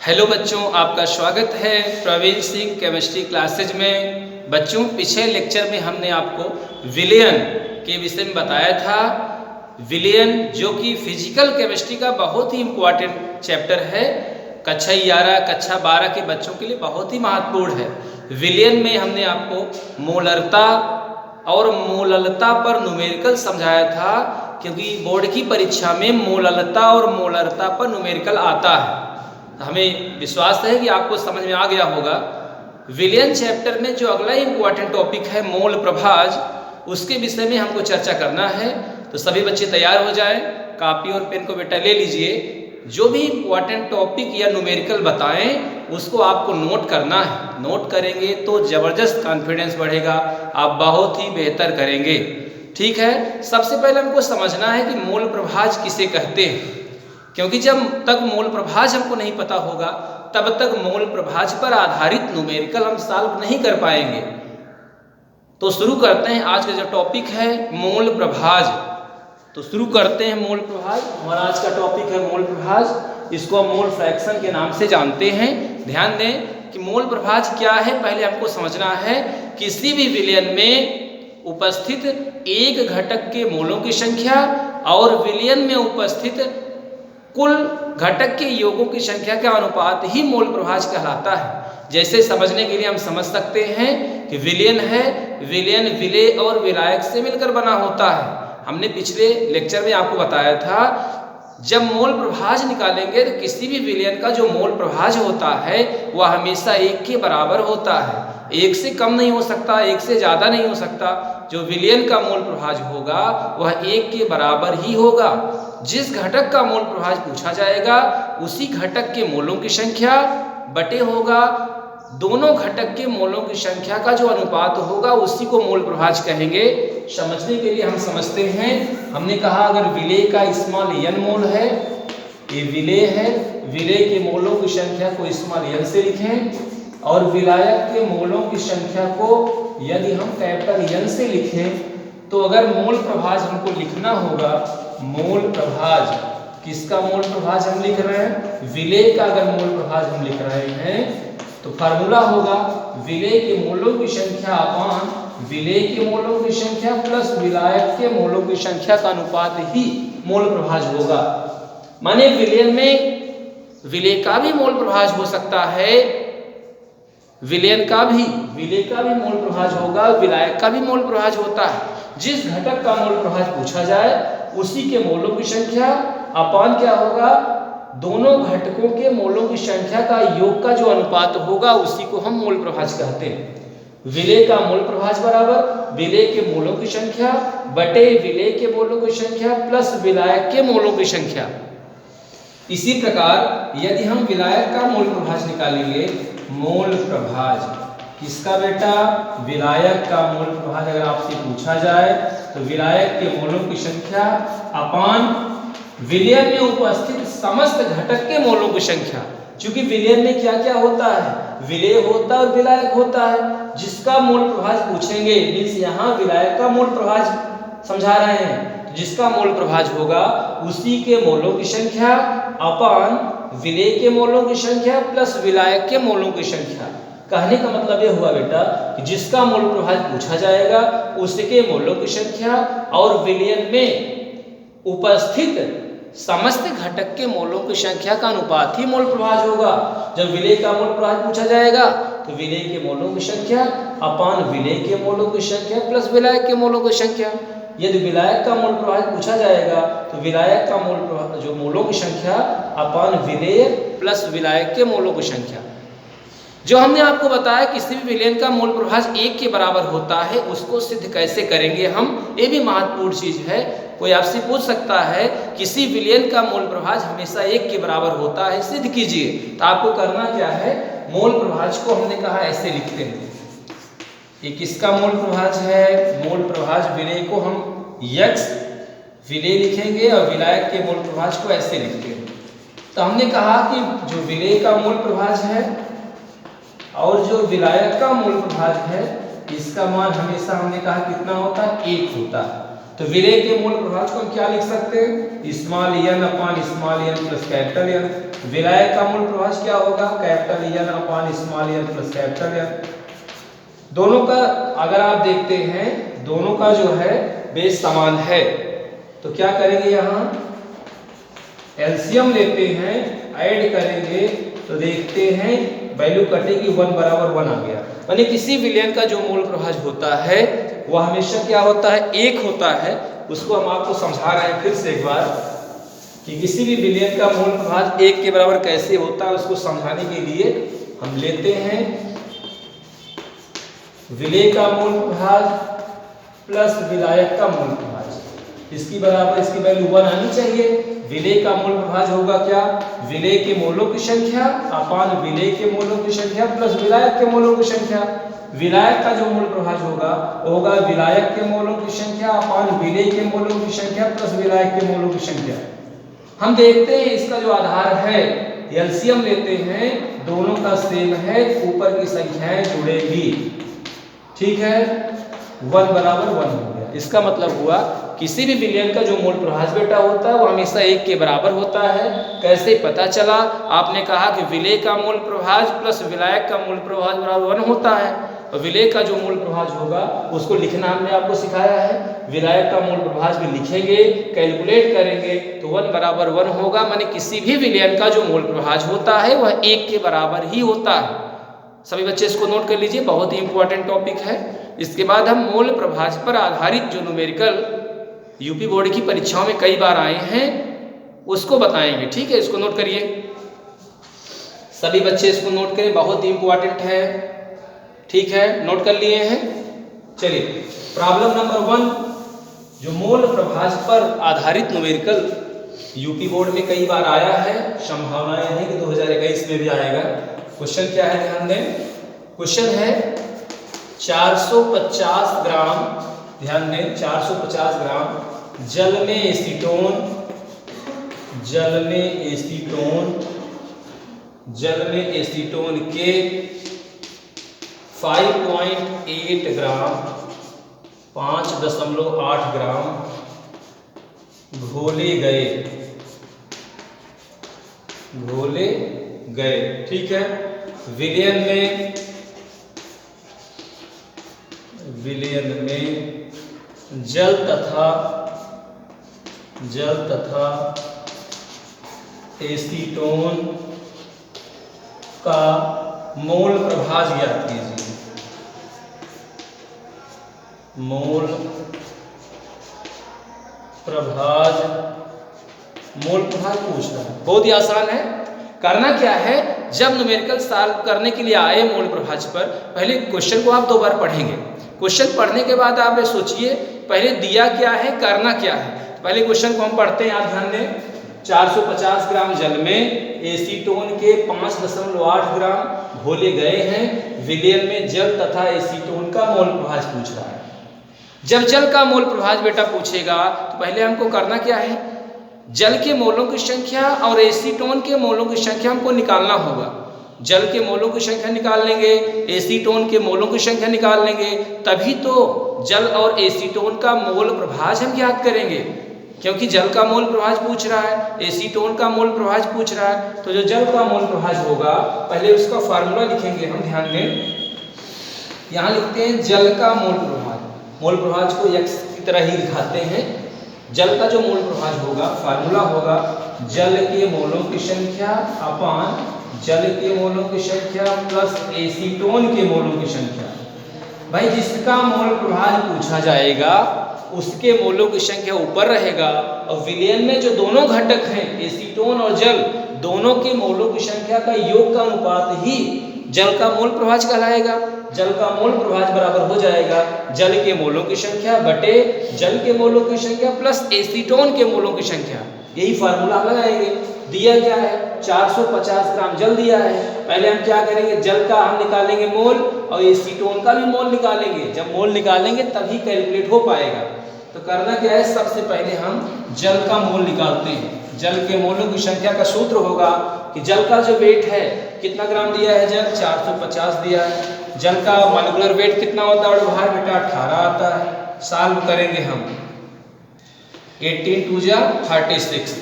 Hello बच्चों, आपका स्वागत है प्रवीण सिंह केमिस्ट्री क्लासेज में। बच्चों, पिछले लेक्चर में हमने आपको विलयन के विषय में बताया था। विलयन जो कि फिजिकल केमिस्ट्री का बहुत ही इम्पोर्टेंट चैप्टर है, कक्षा 11 कक्षा 12 के बच्चों के लिए बहुत ही महत्वपूर्ण है। विलयन में हमने आपको मोलरता और मोललता पर न्यूमेरिकल समझाया था, क्योंकि बोर्ड की परीक्षा में मोललता और मोलरता पर न्यूमेरिकल आता है। हमें विश्वास है कि आपको समझ में आ गया होगा। विलयन चैप्टर में जो अगला इम्पोर्टेंट टॉपिक है मोल प्रभाज, उसके विषय में हमको चर्चा करना है। तो सभी बच्चे तैयार हो जाएं, कापी और पेन को बेटा ले लीजिए। जो भी इम्पोर्टेंट टॉपिक या न्यूमेरिकल बताएं उसको आपको नोट करना है। नोट करेंगे तो ज़बरदस्त कॉन्फिडेंस बढ़ेगा, आप बहुत ही बेहतर करेंगे। ठीक है, सबसे पहले हमको समझना है कि मोल प्रभाज किसे कहते हैं, क्योंकि जब तक मोल प्रभाज हमको नहीं पता होगा तब तक मोल प्रभाज पर आधारित न्यूमेरिकल हम सॉल्व नहीं कर पाएंगे। तो शुरू करते हैं आज का जो टॉपिक है मोल प्रभाज। तो शुरू करते हैं मोल प्रभाज। हमारा आज का टॉपिक है मोल प्रभाज। इसको हम मोल फ्रैक्शन के नाम से जानते हैं। ध्यान दें कि मोल प्रभाज क्या है, पहले हमको समझना है। किसी भी विलयन में उपस्थित एक घटक के मोलों की संख्या और विलयन में उपस्थित कुल घटक के योगों की संख्या का अनुपात ही मोल प्रभाज कहलाता है। जैसे समझने के लिए हम समझ सकते हैं कि विलयन है, विलयन विलेय और विलायक से मिलकर बना होता है। हमने पिछले लेक्चर में आपको बताया था, जब मोल प्रभाज निकालेंगे तो किसी भी विलयन का जो मोल प्रभाज होता है वह हमेशा 1 के बराबर होता है। 1 से कम नहीं हो सकता, 1 से ज़्यादा नहीं हो सकता। जो विलयन का मोल प्रभाज होगा वह 1 के बराबर ही होगा। जिस घटक का मोल प्रभाज पूछा जाएगा उसी घटक के मोलों की संख्या बटे होगा दोनों घटक के मोलों की संख्या का जो अनुपात होगा उसी को मोल प्रभाज कहेंगे। समझने के लिए हम समझते हैं। हमने कहा अगर विलेय का स्मॉल n मोल है, ये विलेय है, विलेय के मोलों की संख्या को स्मॉल n से लिखें और विलायक के मोलों की संख्या को यदि हम कैपिटल N से लिखें, तो अगर मोल प्रभाज हमको लिखना होगा, मोल प्रभाज किसका मोल प्रभाज हम लिख रहे हैं, विलेय का अगर मोल प्रभाज हम लिख रहे हैं तो फार्मूला होगा विलेय के मोलों की संख्या अपान विलेय के मोलों की संख्या प्लस विलायक के मोलों की संख्या का अनुपात ही मोल प्रभाज होगा। माने विलयन में विलेय का भी मोल प्रभाज हो सकता है, विलयन का भी विलेय का भी मोल प्रभाज होगा, विलायक का भी मोल प्रभाज होता है। जिस घटक का मोल प्रभाज पूछा जाए उसी के मोलों की संख्या अपान क्या होगा, दोनों घटकों के मोलों की संख्या का योग का जो अनुपात होगा उसी को हम मोल प्रभाज कहते हैं। विलेय का मोल प्रभाज बराबर विलेय के मोलों की संख्या बटे विलेय के मोलों की संख्या प्लस विलायक के मोलों की संख्या। इसी प्रकार यदि हम विलायक का मोल प्रभाज निकालेंगे, मोल प्रभाज किसका बेटा, विलायक का मोल प्रभाज अगर आपसे पूछा जाए तो विलायक के मोलों की संख्या अपान विलयन में उपस्थित समस्त घटक के मोलों की संख्या। क्योंकि विलयन में क्या क्या होता है, विलेय होता है और विलायक होता है। जिसका मोल प्रभाज पूछेंगे मीन्स यहाँ विलायक का मोल प्रभाज समझा रहे हैं, तो जिसका मोल प्रभाज होगा उसी के मोलों की संख्या अपान विलेय के मोलों की संख्या प्लस विलायक के मोलों की संख्या। कहने का मतलब यह हुआ बेटा कि जिसका मोल प्रभाज पूछा जाएगा उसके मोलों की संख्या और विलयन में उपस्थित समस्त घटक के मोलों की संख्या का अनुपात ही मोल प्रभाज होगा। जब विलेय का मोल प्रभाज पूछा जाएगा तो विलेय के मोलों की संख्या अपान विलेय के मोलों की संख्या प्लस विलायक के मोलों की संख्या। यदि विलायक का मोल प्रभाज पूछा जाएगा तो विलायक का मोल प्रभाज जो मोलों की संख्या अपान विलेय प्लस विलायक के मोलों की संख्या। जो हमने आपको बताया किसी भी विलयन का मोल प्रभाज 1 के बराबर होता है, उसको सिद्ध कैसे करेंगे हम, ये भी महत्वपूर्ण चीज है। कोई आपसे पूछ सकता है किसी विलयन का मोल प्रभाज हमेशा 1 के बराबर होता है, सिद्ध कीजिए। तो आपको करना क्या है, मोल प्रभाज को हमने कहा ऐसे लिखते हैं। ये किसका मोल प्रभाज है, मोल प्रभाज विलेय को हम x विलेय लिखेंगे और विलायक के मोल प्रभाज को ऐसे लिखते हैं। तो हमने कहा कि जो विलेय का मोल प्रभाज है और जो विलायक का मोल प्रभाज है इसका मान हमेशा हमने कहा कितना होता है, 1 होता है। तो विलेय के मोल प्रभाज को हम क्या लिख सकते हैं, small n upon small n plus capital N। विलायक का मूल प्रभाज क्या होगा, capital N upon small N plus capital N. दोनों का अगर आप देखते हैं दोनों का जो है बेस समान है, तो क्या करेंगे यहाँ एलसीएम लेते हैं, ऐड करेंगे तो देखते हैं वैल्यू कटेगी 1 बराबर 1 आ गया। यानी किसी विलयन का जो मूल प्रभाज होता है वह हमेशा क्या होता है, एक होता है। उसको हम आपको समझा रहे हैं फिर से एक बार कि किसी भी विलयन का मूल प्रभाज 1 के बराबर कैसे होता है, उसको समझाने के लिए हम लेते हैं विलय का मूल प्रभाज प्लस विलायक का मूल प्रभाज, इसकी बराबर इसकी वैल्यू 1 आनी चाहिए। विलय का मूल प्रभाज होगा क्या, विलय के मोलों की संख्या अपान विलय के मोलों की संख्या प्लस विलायक के मोलों की संख्या। विलायक का जो मूल प्रभाज होगा वो होगा विलायक के मोलों की संख्या अपान विलय के मोलों की संख्या प्लस विलायक के मोलों की संख्या। हम देखते हैं इसका जो आधार है एलसीएम लेते हैं, दोनों का सेम है, ऊपर की संख्याएं जुड़ेगी, ठीक है, 1 बराबर 1 हो गया। इसका मतलब हुआ किसी भी विलयन का जो मूल प्रभाज बेटा होता है वो हमेशा 1 के बराबर होता है। कैसे पता चला, आपने कहा कि विलय का मूल प्रभाज प्लस विलायक का मूल प्रभाज बराबर 1 होता है, और विलय का जो मूल प्रभाज होगा उसको लिखना हमने आपको सिखाया है। विलायक का मूल प्रभाज भी लिखेंगे, कैलकुलेट करेंगे तो 1 बराबर 1 होगा। माने किसी भी विलयन का जो मूल प्रभाज होता है वह 1 के बराबर ही होता है। सभी बच्चे इसको नोट कर लीजिए, बहुत ही इंपॉर्टेंट टॉपिक है। इसके बाद हम मूल प्रभाज पर आधारित जो न्यूमेरिकल यूपी बोर्ड की परीक्षाओं में कई बार आए हैं उसको बताएंगे, ठीक है। इसको नोट करिए, सभी बच्चे इसको नोट करें, बहुत ही इंपॉर्टेंट है, ठीक है, नोट कर लिए हैं। चलिए प्रॉब्लम नंबर 1, जो मूल प्रभाज पर आधारित न्यूमेरिकल यूपी बोर्ड में कई बार आया है, संभावनाएं हैं कि 2021 में भी आएगा। क्वेश्चन क्या है, ध्यान दें। क्वेश्चन है 450 ग्राम, ध्यान दें, 450 ग्राम जल में एसीटोन, जल में एसीटोन के 5.8 ग्राम 5.8 ग्राम घोले गए, ठीक है। विलयन में जल तथा एसीटोन का मोल प्रभाज ज्ञात कीजिए। मोल प्रभाज पूछ रहा है, बहुत ही आसान है। करना क्या है, जब न्यूमेरिकल सॉल्व करने के लिए आए मूल प्रभाज पर, पहले क्वेश्चन को आप 2 बार पढ़ेंगे। क्वेश्चन पढ़ने के बाद आप सोचिए पहले दिया क्या है, करना क्या है। तो पहले क्वेश्चन को हम पढ़ते हैं, आप ध्यान दें। 450 ग्राम जल में एसीटोन के 5.8 ग्राम घोले गए हैं। विलयन में जल तथा एसीटोन का मोल प्रभाज पूछ रहा है। जब जल का मोल प्रभाज बेटा पूछेगा तो पहले हमको करना क्या है, जल के मोलों की संख्या और एसीटोन के मोलों की संख्या हमको निकालना होगा। जल के मोलों की संख्या निकाल लेंगे, एसीटोन के मोलों की संख्या निकाल लेंगे, तभी तो जल और एसीटोन का मोल प्रभाज हम ज्ञात करेंगे। क्योंकि जल का मोल प्रभाज पूछ रहा है, एसीटोन का मोल प्रभाज पूछ रहा है, तो जो जल का मोल प्रभाज होगा पहले उसका फार्मूला लिखेंगे हम। ध्यान दें, यहाँ लिखते हैं जल का मोल प्रभाज। मोल प्रभाज को x की तरह ही दिखाते हैं। जल का जो मोल प्रभाज होगा, फार्मूला होगा जल के मोलों की संख्या अपान जल के मोलों की संख्या प्लस एसीटोन के मोलों की संख्या। भाई जिसका मोल प्रभाज पूछा जाएगा उसके मोलों की संख्या ऊपर रहेगा, और विलयन में जो दोनों घटक हैं एसीटोन और जल, दोनों के मोलों की संख्या का योग का अनुपात ही जल का मोल प्रभाज कहलाएगा। जल का मोल प्रभाज बराबर हो जाएगा जल के मोलों की संख्या बटे जल के मोलों की संख्या प्लस एसीटोन के मोलों की संख्या। यही फार्मूला लगाएंगे। दिया क्या है, 450 ग्राम जल दिया है। पहले हम क्या करेंगे, जल का हम निकालेंगे मोल और एसीटोन का भी मोल निकालेंगे। जब मोल निकालेंगे तभी कैलकुलेट हो पाएगा। तो करना क्या है, सबसे पहले हम जल का मोल निकालते हैं। जल के मोलों की संख्या का सूत्र होगा कि जल का जो वेट है, कितना ग्राम दिया है जल, 450 दिया है। जल का मॉलिक्यूलर वेट कितना होता है, बाहर बेटा 18 आता है। सॉल्व करेंगे हम, 18 2 जा 36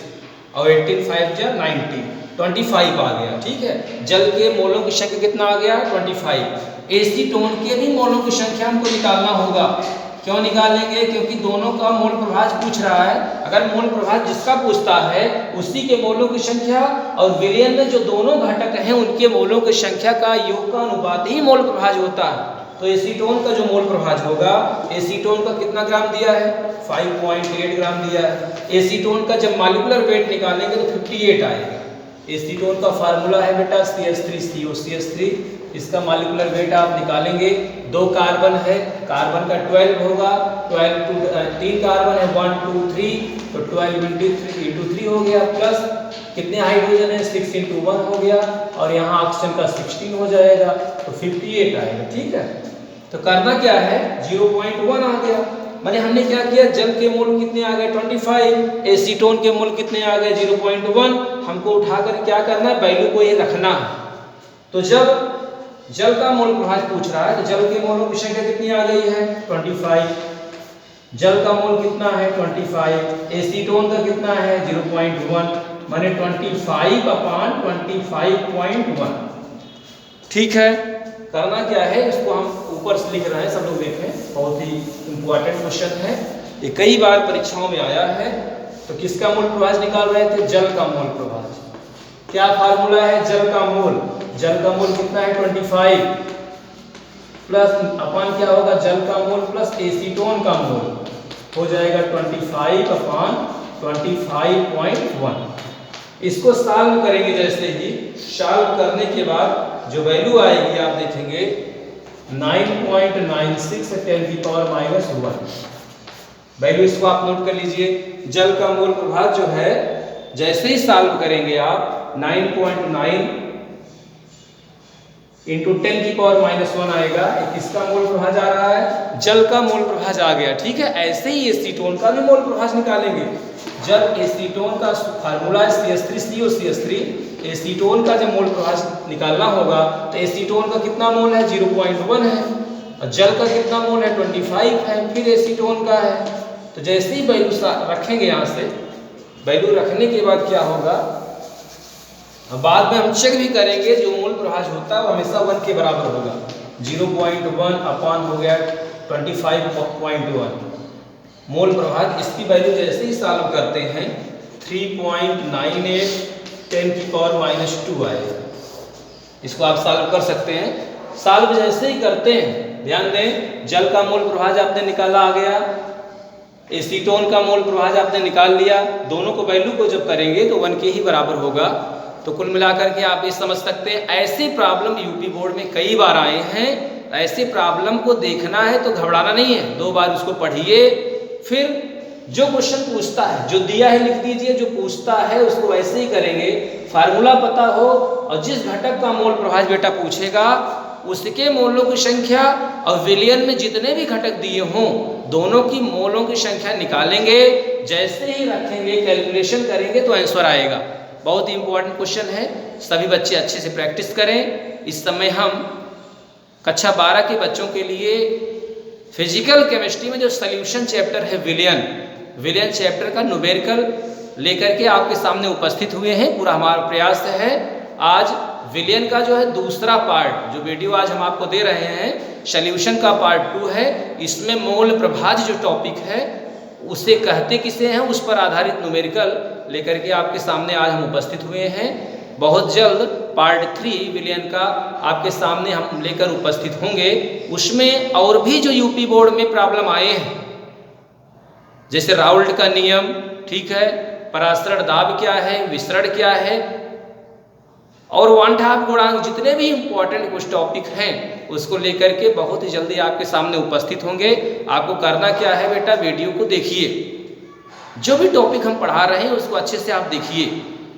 और 18 5 जा 90। 25 आ गया। ठीक है, जल के मोलों की संख्या कितना आ गया 25। एसीटोन के भी मोलों की संख्या हमको निकालना होगा। क्यों निकालेंगे? क्योंकि दोनों का मोल प्रभाज पूछ रहा है। अगर मोल प्रभाज जिसका पूछता है उसी के मोलों की संख्या और विलयन में जो दोनों घटक हैं उनके मोलों की संख्या का योग का अनुपात ही मोल प्रभाज होता है। तो एसीटोन का जो मोल प्रभाज होगा, एसीटोन का कितना ग्राम दिया है 5.8 ग्राम दिया है। एसीटोन का जब मॉलिक्यूलर वेट निकालेंगे तो 58 आएगा। एसीटोन का फार्मूला है बेटा CH3COCH3। इसका मॉलिक्यूलर वेट आप निकालेंगे। 2 कार्बन है, कार्बन का 12 होगा, 3 कार्बन है 1 2 3, तो 12 into 3 हो गया, प्लस कितने हाइड्रोजन है 6 into 1 हो गया, और यहाँ ऑक्सीजन का 16 हो जाएगा, तो 58 आएगा। ठीक है, तो करना क्या है 0.1 आ गया। माने हमने क्या किया, जल के मोल कितने आ गए 25, एसीटोन के मोल कितने आ गए 0.1। हमको उठाकर क्या करना है, वैल्यू को ये रखना है। तो जब जल का मोल प्रभाज पूछ रहा है तो जल के मोलों की संख्या कितनी आ गई है 25। जल का मोल कितना है 25, एसीटोन का कितना है 0.1, माने 25/25.1। ठीक है, करना क्या है, इसको हम ऊपर से लिख रहे हैं, सब लोग देखें, बहुत ही इंपॉर्टेंट क्वेश्चन है, ये कई बार परीक्षाओं में आया है। तो किसका मोल प्रभाज निकाल रहे थे, जल का मोल प्रभाज। क्या फार्मूला है जल का मोल, जल का मोल कितना है 25 प्लस अपन क्या होगा जल का मोल प्लस एसीटोन का मोल हो जाएगा 25/25.1। इसको सॉल्व करेंगे, जैसे ही सॉल्व करने के बाद जो वैल्यू आएगी आप देखेंगे 9.96 10⁻⁻1 वैल्यू। इसको आप नोट कर लीजिए। जल का मोल प्रभाज जो है जैसे ही सॉल्व करेंगे आप 9.9 into 10⁻⁻1 आएगा। किसका मोल प्रभाज आ रहा है, जल का मोल प्रभाज आ गया। ठीक है, ऐसे ही एसीटोन का भी मोल प्रभाज निकालेंगे। जब एसीटोन का फार्मूला है CH3COCH3, एसीटोन का जब मोल प्रभाज निकालना होगा तो एसीटोन का कितना मोल है 0.1 है, और जल का कितना मोल है 25 है, फिर एसीटोन का है। तो जैसे ही वैल्यू रखेंगे, यहाँ से वैल्यू रखने के बाद क्या होगा, बाद में हम चेक भी करेंगे, जो मोल प्रभाज होता है वो हमेशा 1 के बराबर होगा। 0.1 अपान हो गया 25.1 मोल प्रभाज। इसकी वैल्यू जैसे ही सॉल्व करते हैं 3.98 10⁻⁻2 आएगा। इसको आप सॉल्व कर सकते हैं। सॉल्व जैसे ही करते हैं, ध्यान दें, जल का मोल प्रभाज आपने निकाला आ गया, एसीटोन का मोल प्रभाज आपने निकाल लिया। दोनों को वैल्यू को जब करेंगे तो 1 के ही बराबर होगा। तो कुल मिलाकर के आप ये समझ सकते हैं, ऐसे प्रॉब्लम यूपी बोर्ड में कई बार आए हैं। ऐसे प्रॉब्लम को देखना है तो घबराना नहीं है, 2 बार उसको पढ़िए, फिर जो क्वेश्चन पूछता है, जो दिया है लिख दीजिए, जो पूछता है उसको वैसे ही करेंगे। फार्मूला पता हो और जिस घटक का मोल प्रभाज बेटा पूछेगा उसके मोलों की संख्या और विलयन में जितने भी घटक दिए हों दोनों की मोलों की संख्या निकालेंगे। जैसे ही रखेंगे, कैलकुलेशन करेंगे तो आंसर आएगा। बहुत ही इंपॉर्टेंट क्वेश्चन है, सभी बच्चे अच्छे से प्रैक्टिस करें। इस समय हम कक्षा 12 के बच्चों के लिए फिजिकल केमिस्ट्री में जो सॉल्यूशन चैप्टर है विलयन चैप्टर का न्यूमेरिकल लेकर के आपके सामने उपस्थित हुए हैं। पूरा हमारा प्रयास है आज विलयन का जो है दूसरा पार्ट, जो वीडियो आज हम आपको दे रहे हैं सॉल्यूशन का पार्ट 2 है। इसमें मोल प्रभाज जो टॉपिक है उसे कहते किसे हैं, उस पर आधारित न्यूमेरिकल लेकर के आपके सामने आज हम उपस्थित हुए हैं। बहुत जल्द पार्ट 3 विलयन का आपके सामने हम लेकर उपस्थित होंगे। उसमें और भी जो यूपी बोर्ड में प्रॉब्लम आए हैं, जैसे राउल्ट का नियम, ठीक है, परासरण दाब क्या है, विसरण क्या है, और वन हाफ गुणांक, जितने भी इंपॉर्टेंट कुछ टॉपिक हैं उसको लेकर के बहुत ही जल्दी आपके सामने उपस्थित होंगे। आपको करना क्या है बेटा, वीडियो को देखिए, जो भी टॉपिक हम पढ़ा रहे हैं उसको अच्छे से आप देखिए,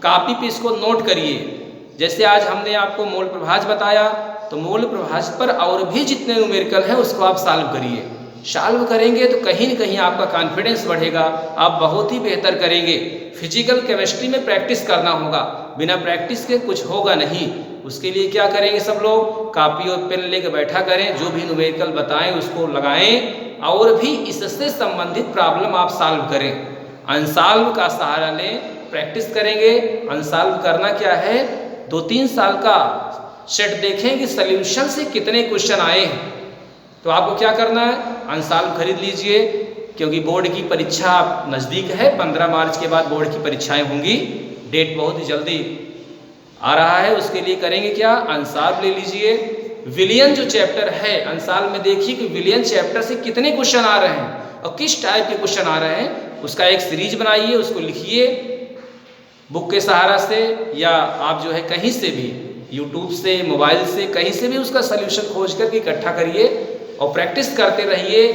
कॉपी पे इसको नोट करिए। जैसे आज हमने आपको मोल प्रभाज बताया, तो मोल प्रभाज पर और भी जितने न्यूमेरिकल हैं उसको आप सॉल्व करिए। सॉल्व करेंगे तो कहीं न कहीं आपका कॉन्फिडेंस बढ़ेगा, आप बहुत ही बेहतर करेंगे। फिजिकल केमिस्ट्री में प्रैक्टिस करना होगा, बिना प्रैक्टिस के कुछ होगा नहीं। उसके लिए क्या करेंगे, सब लोग कॉपी और पेन लेकर बैठा करें, जो भी न्यूमेरिकल बताएं उसको लगाएं, और भी इससे संबंधित प्रॉब्लम आप सॉल्व करें। अनसॉल्व का सहारा लें, प्रैक्टिस करेंगे। अनसॉल्व करना क्या है, 2-3 साल का सेट देखें कि सॉल्यूशन से कितने क्वेश्चन आए हैं। तो आपको क्या करना है, अनसॉल्व खरीद लीजिए, क्योंकि बोर्ड की परीक्षा नज़दीक है। 15 मार्च के बाद बोर्ड की परीक्षाएं होंगी, डेट बहुत ही जल्दी आ रहा है। उसके लिए करेंगे क्या, अनसॉल्व ले लीजिए। विलियन जो चैप्टर है, अनसॉल्व में देखिए कि विलियन चैप्टर से कितने क्वेश्चन आ रहे हैं और किस टाइप के क्वेश्चन आ रहे हैं। उसका एक सीरीज बनाइए, उसको लिखिए बुक के सहारा से, या आप जो है कहीं से भी, यूट्यूब से, मोबाइल से, कहीं से भी उसका सल्यूशन खोज करके इकट्ठा करिए और प्रैक्टिस करते रहिए।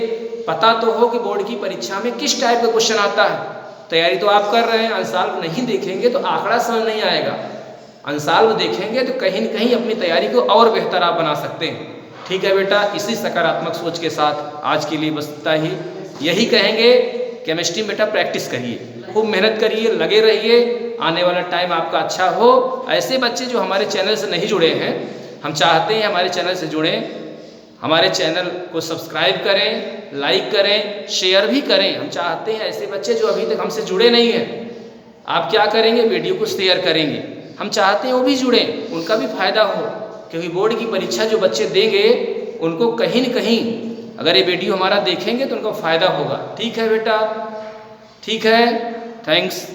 पता तो हो कि बोर्ड की परीक्षा में किस टाइप का क्वेश्चन आता है। तैयारी तो आप कर रहे हैं, अनसॉल्व नहीं देखेंगे तो आंकड़ा समझ नहीं आएगा। अनसॉल्व देखेंगे तो कहीं न कहीं अपनी तैयारी को और बेहतर आप बना सकते हैं। ठीक है बेटा, इसी सकारात्मक सोच के साथ आज के लिए बस इतना ही। यही कहेंगे, केमिस्ट्री में बेटा प्रैक्टिस करिए, खूब मेहनत करिए, लगे रहिए, आने वाला टाइम आपका अच्छा हो। ऐसे बच्चे जो हमारे चैनल से नहीं जुड़े हैं, हम चाहते हैं हमारे चैनल से जुड़ें, हमारे चैनल को सब्सक्राइब करें, लाइक करें, शेयर भी करें। हम चाहते हैं ऐसे बच्चे जो अभी तक हमसे जुड़े नहीं हैं, आप क्या करेंगे, वीडियो को शेयर करेंगे। हम चाहते हैं वो भी जुड़ें, उनका भी फायदा हो, क्योंकि बोर्ड की परीक्षा जो बच्चे देंगे उनको कहीं न कहीं अगर ये वीडियो हमारा देखेंगे तो उनको फ़ायदा होगा। ठीक है बेटा, ठीक है, थैंक्स।